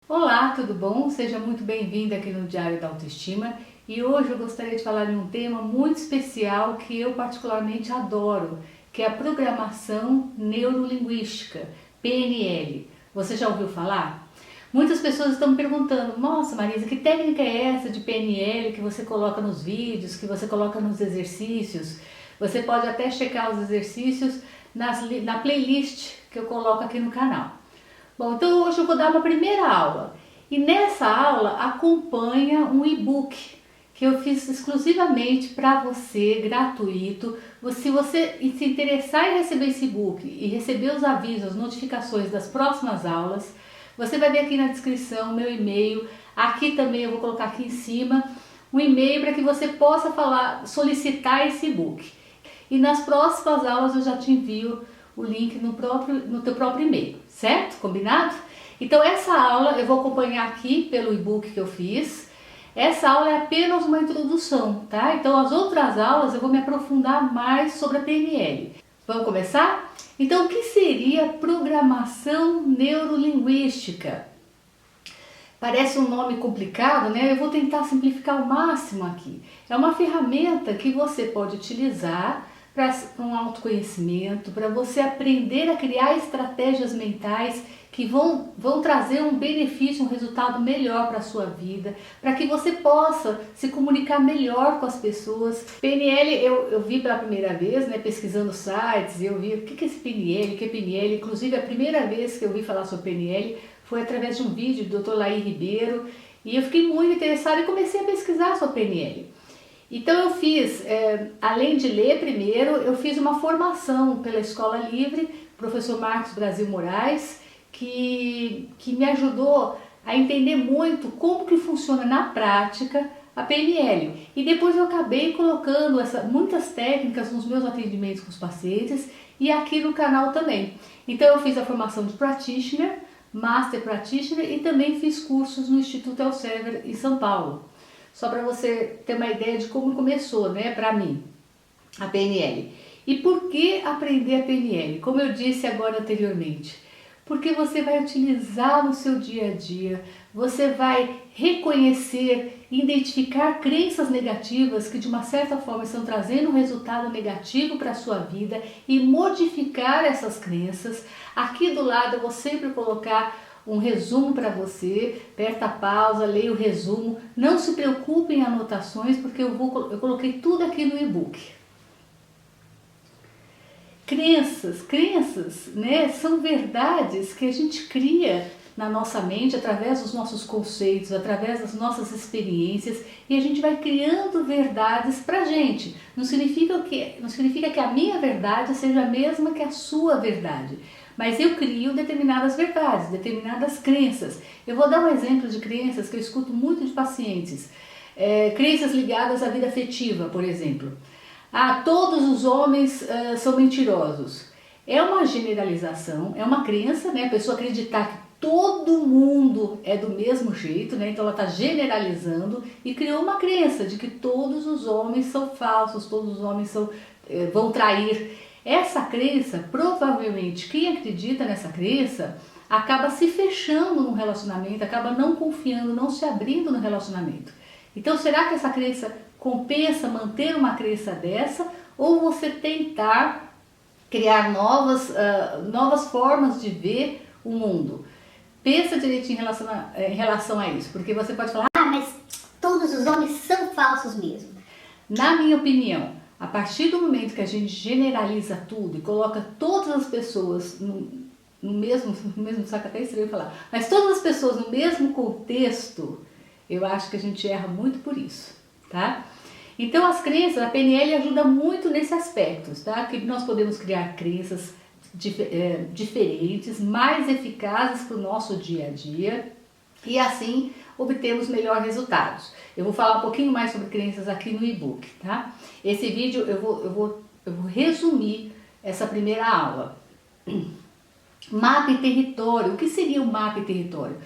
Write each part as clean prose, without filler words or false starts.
Olá, tudo bom? Seja muito bem-vinda aqui no Diário da Autoestima e hoje eu gostaria de falar de um tema muito especial que eu particularmente adoro, que é a Programação Neurolinguística, PNL. Você já ouviu falar? Muitas pessoas estão me perguntando: nossa, Marisa, que técnica é essa de PNL que você coloca nos vídeos, que você coloca nos exercícios? Você pode até checar os exercícios na playlist que eu coloco aqui no canal. Bom, então hoje eu vou dar uma primeira aula e nessa aula acompanha um e-book que eu fiz exclusivamente para você, gratuito. Se você se interessar em receber esse e-book e receber os avisos, as notificações das próximas aulas, você vai ver aqui na descrição meu e-mail. Aqui também eu vou colocar aqui em cima um e-mail para que você possa solicitar esse e-book. E nas próximas aulas eu já te envio o link no teu próprio e-mail, certo? Combinado? Então essa aula eu vou acompanhar aqui pelo e-book que eu fiz. Essa aula é apenas uma introdução, tá? Então as outras aulas eu vou me aprofundar mais sobre a PNL. Vamos começar? Então o que seria programação neurolinguística? Parece um nome complicado, né? Eu vou tentar simplificar ao máximo aqui. É uma ferramenta que você pode utilizar para um autoconhecimento, para você aprender a criar estratégias mentais que vão trazer um benefício, um resultado melhor para a sua vida, para que você possa se comunicar melhor com as pessoas. PNL eu vi pela primeira vez, né, pesquisando sites, eu vi o que é esse PNL, o que é PNL, inclusive a primeira vez que eu ouvi falar sobre PNL foi através de um vídeo do Dr. Laí Ribeiro e eu fiquei muito interessada e comecei a pesquisar sobre PNL. Então eu fiz, além de ler primeiro, eu fiz uma formação pela Escola Livre, professor Marcos Brasil Moraes, que me ajudou a entender muito como que funciona na prática a PNL. E depois eu acabei colocando muitas técnicas nos meus atendimentos com os pacientes e aqui no canal também. Então eu fiz a formação de Practitioner, Master Practitioner e também fiz cursos no Instituto Elsevier em São Paulo. Só para você ter uma ideia de como começou, né, para mim, a PNL. E por que aprender a PNL? Como eu disse agora anteriormente, porque você vai utilizar no seu dia a dia, você vai reconhecer, identificar crenças negativas que de uma certa forma estão trazendo um resultado negativo para a sua vida e modificar essas crenças. Aqui do lado eu vou sempre colocar um resumo para você, aperta a pausa, leia o resumo, não se preocupe em anotações porque eu coloquei tudo aqui no e-book. Crenças, né, são verdades que a gente cria na nossa mente através dos nossos conceitos, através das nossas experiências e a gente vai criando verdades pra gente. Não significa que a minha verdade seja a mesma que a sua verdade, mas eu crio determinadas verdades, determinadas crenças. Eu vou dar um exemplo de crenças que eu escuto muito de pacientes, crenças ligadas à vida afetiva, por exemplo. Todos os homens são mentirosos. É uma generalização, é uma crença, né? A pessoa acreditar que todo mundo é do mesmo jeito, né? Então ela está generalizando e criou uma crença de que todos os homens são falsos, todos os homens vão trair. Essa crença, provavelmente, quem acredita nessa crença acaba se fechando no relacionamento, acaba não confiando, não se abrindo no relacionamento. Então será que essa crença compensa manter uma crença dessa ou você tentar criar novas formas de ver o mundo? Pensa direito em relação a isso, porque você pode falar, mas todos os homens são falsos mesmo. Na minha opinião, a partir do momento que a gente generaliza tudo e coloca todas as pessoas no mesmo saco, até estranho falar, mas todas as pessoas no mesmo contexto, eu acho que a gente erra muito por isso, tá? Então as crenças, a PNL ajuda muito nesse aspecto, tá? Que nós podemos criar crenças diferentes, mais eficazes para o nosso dia a dia e assim obtemos melhores resultados. Eu vou falar um pouquinho mais sobre crenças aqui no e-book, tá? Esse vídeo eu vou resumir essa primeira aula. Mapa e território. O que seria o mapa e território?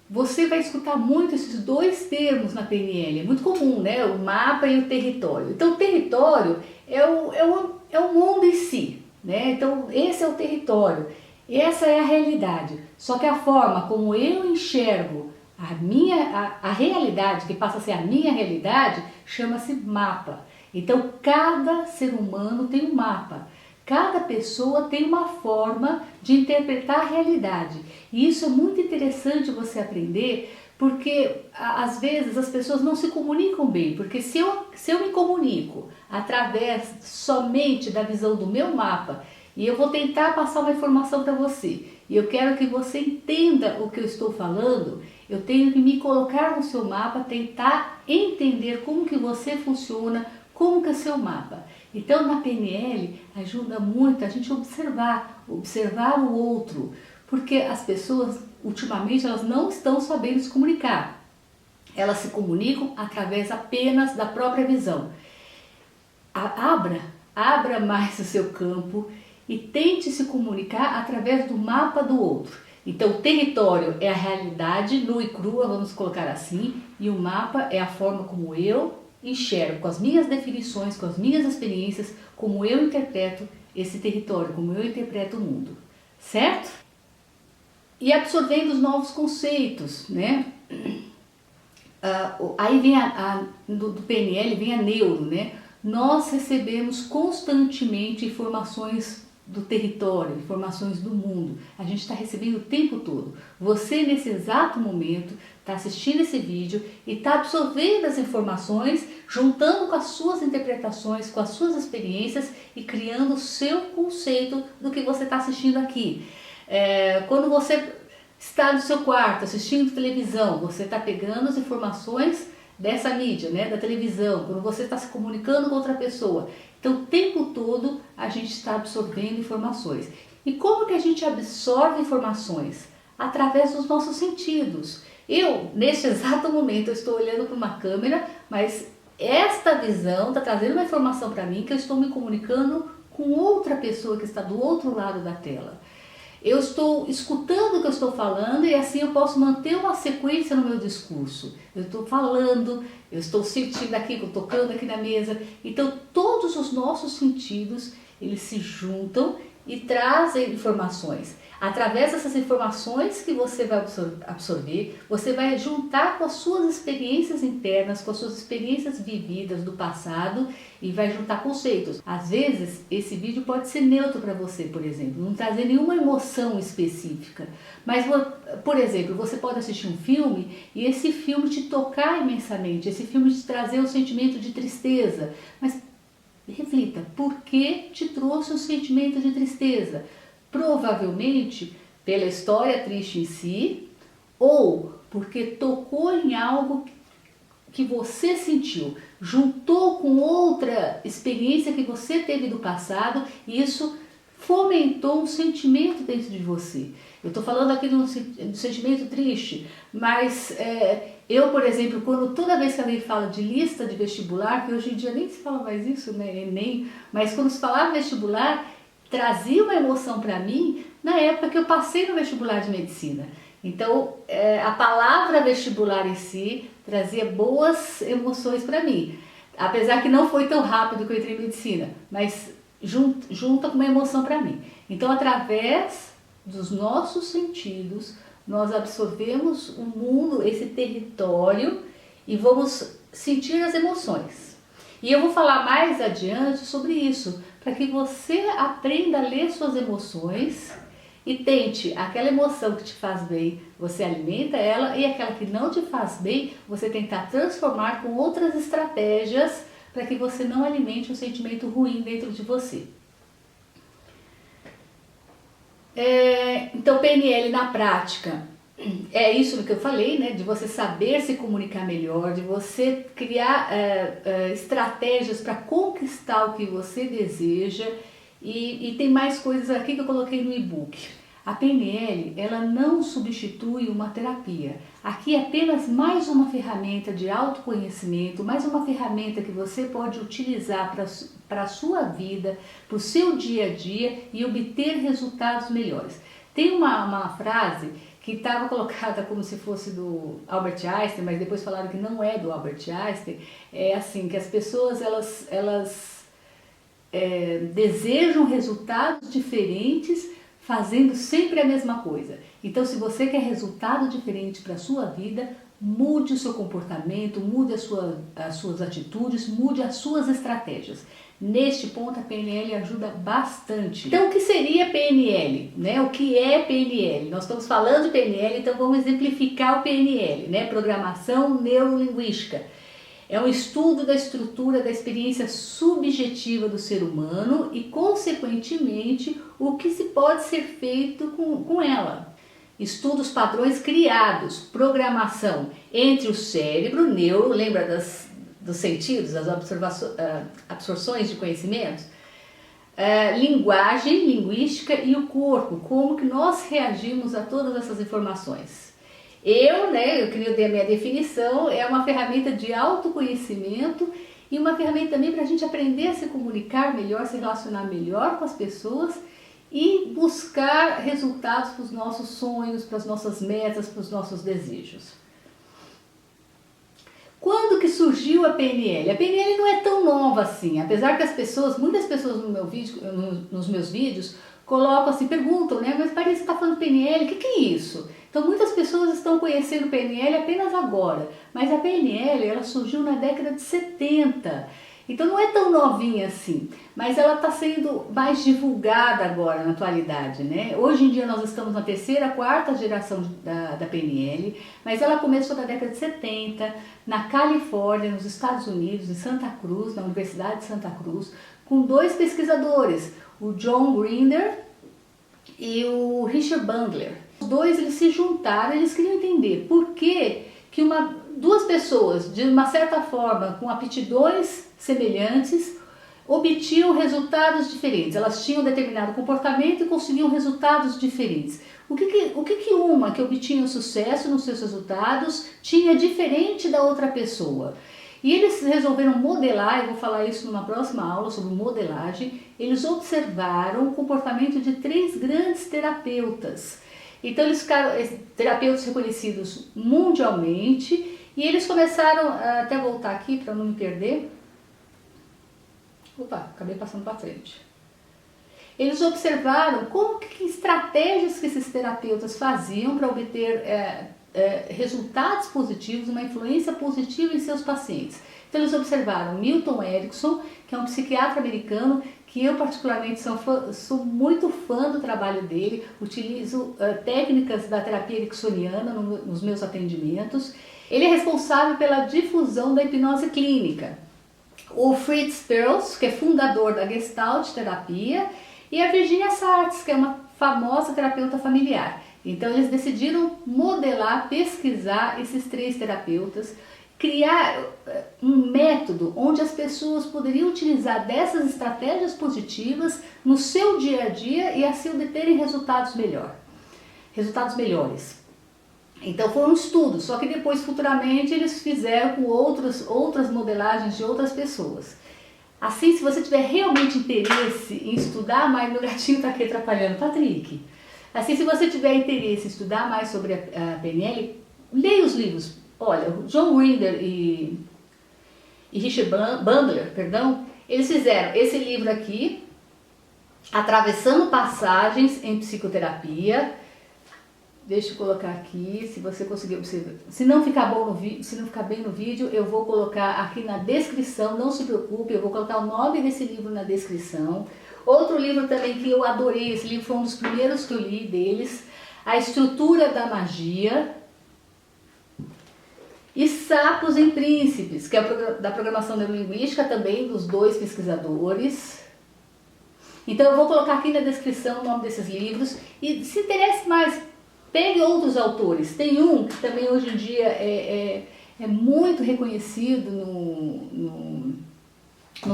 Você vai escutar muito esses dois termos na PNL, é muito comum, né? O mapa e o território. Então, o território é o mundo em si, né? Então, esse é o território. Essa é a realidade. Só que a forma como eu enxergo a realidade, que passa a ser a minha realidade, chama-se mapa. Então, cada ser humano tem um mapa. Cada pessoa tem uma forma de interpretar a realidade. E isso é muito interessante você aprender, porque às vezes as pessoas não se comunicam bem. Porque se eu me comunico através somente da visão do meu mapa, e eu vou tentar passar uma informação para você, e eu quero que você entenda o que eu estou falando, eu tenho que me colocar no seu mapa, tentar entender como que você funciona, como que é o seu mapa. Então na PNL ajuda muito a gente observar o outro, porque as pessoas ultimamente elas não estão sabendo se comunicar. Elas se comunicam através apenas da própria visão. Abra mais o seu campo e tente se comunicar através do mapa do outro. Então o território é a realidade nua e crua, vamos colocar assim, e o mapa é a forma como eu enxergo, com as minhas definições, com as minhas experiências, como eu interpreto esse território, como eu interpreto o mundo, certo? E absorvendo os novos conceitos, né? Aí vem do PNL, vem a neuro, né? Nós recebemos constantemente informações do território, informações do mundo. A gente está recebendo o tempo todo. Você, nesse exato momento, está assistindo esse vídeo e está absorvendo as informações, juntando com as suas interpretações, com as suas experiências e criando o seu conceito do que você está assistindo aqui. Quando você está no seu quarto assistindo televisão, você está pegando as informações dessa mídia, né, da televisão, quando você está se comunicando com outra pessoa. Então, o tempo todo a gente está absorvendo informações. E como que a gente absorve informações? Através dos nossos sentidos. Eu, neste exato momento, eu estou olhando para uma câmera, mas esta visão está trazendo uma informação para mim que eu estou me comunicando com outra pessoa que está do outro lado da tela. Eu estou escutando o que eu estou falando e assim eu posso manter uma sequência no meu discurso. Eu estou falando, eu estou sentindo aqui, eu estou tocando aqui na mesa. Então todos os nossos sentidos, eles se juntam e trazem informações. Através dessas informações que você vai absorver, você vai juntar com as suas experiências internas, com as suas experiências vividas do passado e vai juntar conceitos. Às vezes, esse vídeo pode ser neutro para você, por exemplo, não trazer nenhuma emoção específica. Mas, por exemplo, você pode assistir um filme e esse filme te tocar imensamente, esse filme te trazer um sentimento de tristeza. Mas reflita, por que te trouxe um sentimento de tristeza? Provavelmente pela história triste em si, ou porque tocou em algo que você sentiu, juntou com outra experiência que você teve do passado e isso fomentou um sentimento dentro de você. Eu estou falando aqui do sentimento triste, mas eu, por exemplo, toda vez que alguém fala de lista de vestibular, que hoje em dia nem se fala mais isso, né, Enem, mas quando se falava vestibular, trazia uma emoção para mim na época que eu passei no vestibular de medicina. Então, a palavra vestibular em si trazia boas emoções para mim. Apesar que não foi tão rápido que eu entrei em medicina, mas junta com uma emoção para mim. Então, através dos nossos sentidos, nós absorvemos o mundo, esse território, e vamos sentir as emoções. E eu vou falar mais adiante sobre isso, para que você aprenda a ler suas emoções e tente aquela emoção que te faz bem, você alimenta ela, e aquela que não te faz bem, você tentar transformar com outras estratégias para que você não alimente um sentimento ruim dentro de você. Então, PNL na prática é isso que eu falei, né? De você saber se comunicar melhor, de você criar estratégias para conquistar o que você deseja. E tem mais coisas aqui que eu coloquei no e-book. A PNL, ela não substitui uma terapia. Aqui é apenas mais uma ferramenta de autoconhecimento, mais uma ferramenta que você pode utilizar para a sua vida, para o seu dia a dia e obter resultados melhores. Tem uma frase que estava colocada como se fosse do Albert Einstein, mas depois falaram que não é do Albert Einstein. É assim, que as pessoas elas desejam resultados diferentes fazendo sempre a mesma coisa. Então, se você quer resultado diferente para a sua vida, mude o seu comportamento, mude as suas atitudes, mude as suas estratégias. Neste ponto, a PNL ajuda bastante. Então, o que seria PNL? Né? O que é PNL? Nós estamos falando de PNL, então vamos exemplificar o PNL, né? Programação Neurolinguística. É um estudo da estrutura da experiência subjetiva do ser humano e, consequentemente, o que se pode ser feito com ela. Estuda os padrões criados, programação entre o cérebro, neuro, lembra dos sentidos, das absorções de conhecimentos? Linguagem, linguística e o corpo, como que nós reagimos a todas essas informações. Eu queria dar a minha definição, é uma ferramenta de autoconhecimento e uma ferramenta também para a gente aprender a se comunicar melhor, se relacionar melhor com as pessoas e buscar resultados para os nossos sonhos, para as nossas metas, para os nossos desejos. Quando que surgiu a PNL? A PNL não é tão nova assim, apesar que muitas pessoas nos meus vídeos colocam assim, perguntam, né? Mas parece que está falando PNL, o que é isso? Então muitas pessoas estão conhecendo PNL apenas agora, mas a PNL ela surgiu na década de 70, então não é tão novinha assim, mas ela está sendo mais divulgada agora na atualidade, né? Hoje em dia nós estamos na terceira, quarta geração da PNL, mas ela começou na década de 70, na Califórnia, nos Estados Unidos, em Santa Cruz, na Universidade de Santa Cruz, com dois pesquisadores, o John Grinder e o Richard Bandler. Os dois eles se juntaram, eles queriam entender por que duas pessoas, de uma certa forma, com aptidões semelhantes, obtinham resultados diferentes. Elas tinham determinado comportamento e conseguiam resultados diferentes. O que uma que obtinha sucesso nos seus resultados tinha diferente da outra pessoa? E eles resolveram modelar, eu vou falar isso numa próxima aula sobre modelagem, eles observaram o comportamento de 3 grandes terapeutas. Então eles ficaram terapeutas reconhecidos mundialmente e eles começaram, até voltar aqui para não me perder, acabei passando para frente. Eles observaram que estratégias que esses terapeutas faziam para obter resultados positivos, uma influência positiva em seus pacientes. Então eles observaram Milton Erickson, que é um psiquiatra americano, que eu particularmente sou muito fã do trabalho dele, utilizo técnicas da terapia ericksoniana nos meus atendimentos. Ele é responsável pela difusão da hipnose clínica. O Fritz Perls, que é fundador da Gestalt terapia, e a Virginia Satir, que é uma famosa terapeuta familiar. Então eles decidiram modelar, pesquisar esses 3 terapeutas, criar um método onde as pessoas poderiam utilizar dessas estratégias positivas no seu dia a dia e assim obterem resultados melhores. Então foi um estudo, só que depois futuramente eles fizeram com outras modelagens de outras pessoas. Assim, se você tiver realmente interesse em estudar mais, meu gatinho está aqui atrapalhando, Patrick. Assim, se você tiver interesse em estudar mais sobre a PNL, leia os livros. Olha, o John Grinder e Richard Bandler, eles fizeram esse livro aqui, Atravessando Passagens em Psicoterapia. Deixa eu colocar aqui, se você conseguir observar. Se não ficar bem no vídeo, eu vou colocar aqui na descrição, não se preocupe, eu vou colocar o nome desse livro na descrição. Outro livro também que eu adorei, esse livro foi um dos primeiros que eu li deles, A Estrutura da Magia. E Sapos em Príncipes, que é da programação neurolinguística também, dos 2 pesquisadores. Então eu vou colocar aqui na descrição o nome desses livros. E se interesse mais, pegue outros autores. Tem um que também hoje em dia é muito reconhecido no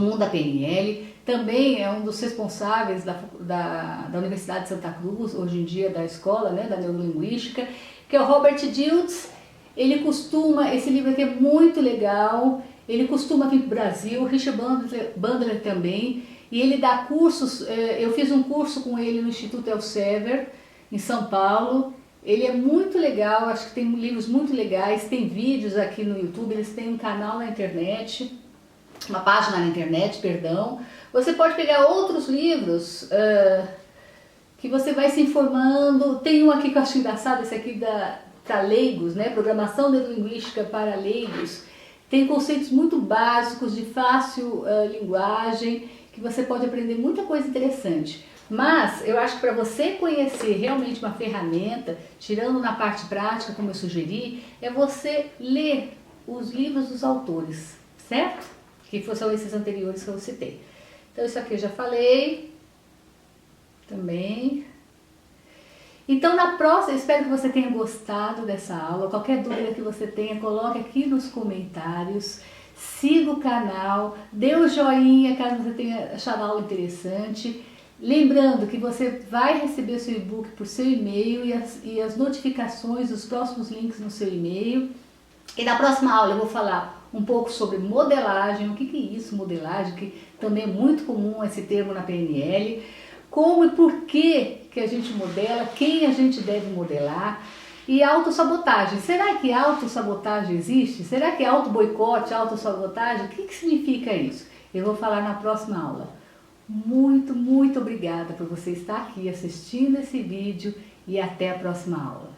mundo da PNL. Também é um dos responsáveis da Universidade de Santa Cruz, hoje em dia da escola, né, da neurolinguística, que é o Robert Dilts. Esse livro aqui é muito legal, ele costuma vir para o Brasil, o Richard Bandler também, e ele dá cursos, eu fiz um curso com ele no Instituto Elsevier, em São Paulo. Ele é muito legal, acho que tem livros muito legais, tem vídeos aqui no YouTube, eles têm um canal na internet, uma página na internet, perdão. Você pode pegar outros livros que você vai se informando. Tem um aqui que eu acho engraçado, esse aqui para leigos, né? Programação neurolinguística para leigos. Tem conceitos muito básicos, de fácil linguagem, que você pode aprender muita coisa interessante. Mas eu acho que para você conhecer realmente uma ferramenta, tirando na parte prática, como eu sugeri, é você ler os livros dos autores, certo? Que são esses anteriores que eu citei. Então isso aqui eu já falei também. Então na próxima, eu espero que você tenha gostado dessa aula. Qualquer dúvida que você tenha, coloque aqui nos comentários. Siga o canal, dê o joinha caso você tenha achado a aula interessante. Lembrando que você vai receber o seu e-book por seu e-mail e as notificações dos próximos links no seu e-mail. E na próxima aula eu vou falar um pouco sobre modelagem, o que é isso, modelagem, que também é muito comum esse termo na PNL, como e por que a gente modela, quem a gente deve modelar, e autossabotagem. Será que autossabotagem existe? Será que auto-boicote, autossabotagem? O que significa isso? Eu vou falar na próxima aula. Muito, muito obrigada por você estar aqui assistindo esse vídeo e até a próxima aula.